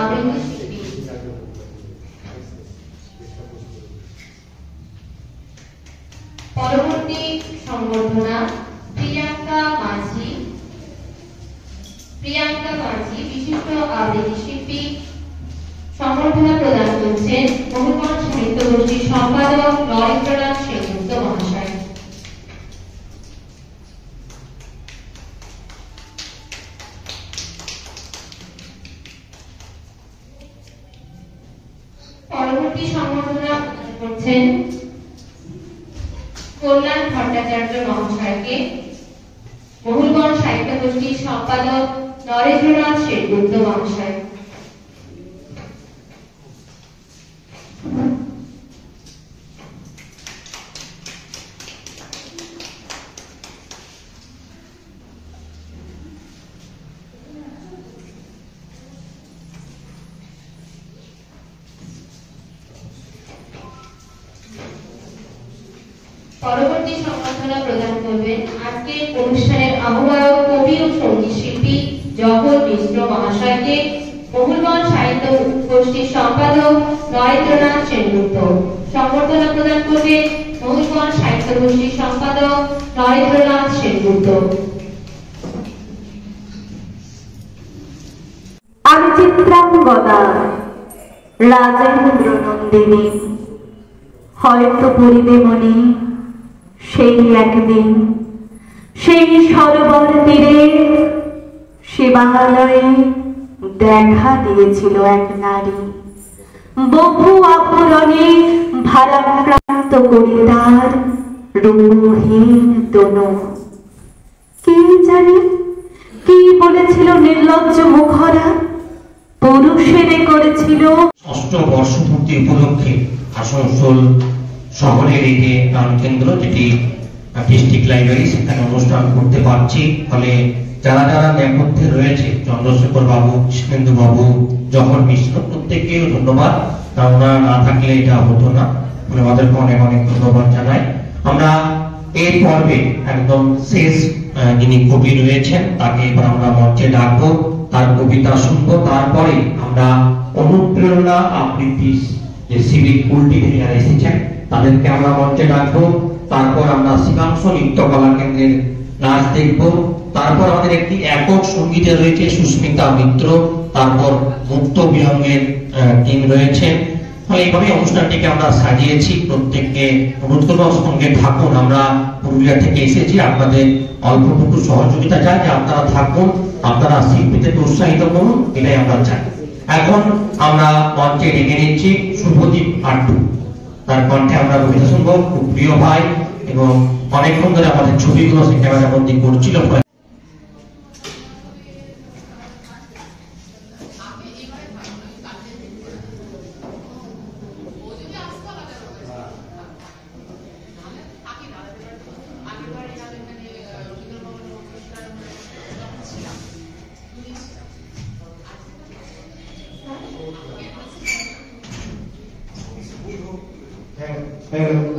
আবৃত্তি শিল্পী। পরবর্তী সংবর্ধনা প্রিয়াঙ্কা মাঝি। প্রিয়াঙ্কা মাঝি বিশিষ্ট আবৃত্তি শিল্পী। সংবর্ধনা প্রদান করছেন মহুলগঞ্জ সাহিত্য গোষ্ঠীর সম্পাদক নরেন্দ্রনাথ সেনগুপ্ত মহাশয়। পরবর্তী সংবর্ধনা প্রদান করছেন কল্যাণ ভট্টাচার্য মহাশয়কে। মহুলগঞ্জ সাহিত্য গোষ্ঠীর সম্পাদক নরেন্দ্রনাথ সেনগুপ্ত মহাশয়। পরবর্তী সংবর্ধনা প্রদান করবেন আজকের অনুষ্ঠানের আহ্বায়ক কবি ও সঙ্গীত শিল্পী জগৎ মিশ্র মহাশয়কে। মহুলগঞ্জ সাহিত্য গোষ্ঠীর সম্পাদক নরেন্দ্রনাথ সেনগুপ্ত। সংবর্ধনা প্রদান করবেন মহুলগঞ্জ সাহিত্য গোষ্ঠীর সম্পাদক নরেন্দ্রনাথ সেনগুপ্ত। আমি চিত্রাঙ্গদা রাজেন্দ্র নন্দিনী, হয়তো পড়িবে মনে সেই একদিন সেই সরোবর তীরে শিবালয়ে দেখা দিয়েছিল এক নারী, বহু আবরণে ভারাক্রান্ত করি তার রূপহীন তনু। কে জানে কি বলেছিল নির্লজ্জ মুখরা, পুরুষেরে করেছিল। ষষ্ঠ বর্ষপূর্তি উপলক্ষে আসানসোল শহরের এই যে প্রাণকেন্দ্র যেটি ডিস্ট্রিক্ট লাইব্রেরি, সেখানে অনুষ্ঠান করতে পারছি। ফলে যারা যারা নেপথ্যে রয়েছে, চন্দ্রশেখর বাবু, কৃষ্ণেন্দু বাবু, জহর মিশ্র, প্রত্যেককেও ধন্যবাদ। কারণ ওনারা না থাকলে এটা হতো না। ওনাদেরকে অনেক অনেক ধন্যবাদ জানাই। আমরা এই পর্বে একদম শেষ যিনি কবি রয়েছেন তাকে এবার আমরা মঞ্চে ডাকবো, তার কবিতা শুনবো। তারপরে আমরা অনুপ্রেরণা আবৃত্তি যে সিভিক কুলটি যারা এসেছেন তাদেরকে আমরা মঞ্চে ডাকবো। তারপর আমরা শিবাংশ নৃত্য কলা কেন্দ্রের নাচ দেখবো। তারপর আমাদের একটি একক সঙ্গীতে রয়েছে সুস্মিতা মিত্র। তারপর মুক্ত বিহঙ্গের টিম রয়েছে। এইভাবে অনুষ্ঠানটিকে আমরা সাজিয়েছি। প্রত্যেককে অনুরোধ করবো সঙ্গে থাকুন। আমরা পুরুলিয়া থেকে এসেছি, আপনাদের অল্পটুকু সহযোগিতা চাই যে আপনারা থাকুন, আপনারা শিল্পীদেরকে উৎসাহিত করুন, এটাই আমরা চাই। এখন আমরা মঞ্চে ডেকে নিচ্ছি শুভদীপ আট্টু। তার কণ্ঠে আমরা কবিতা শুনবো। খুব প্রিয় ভাই এবং অনেকক্ষণ ধরে আমাদের ছবিগুলো সে ক্যামেরা বন্দি করছিল। Hello.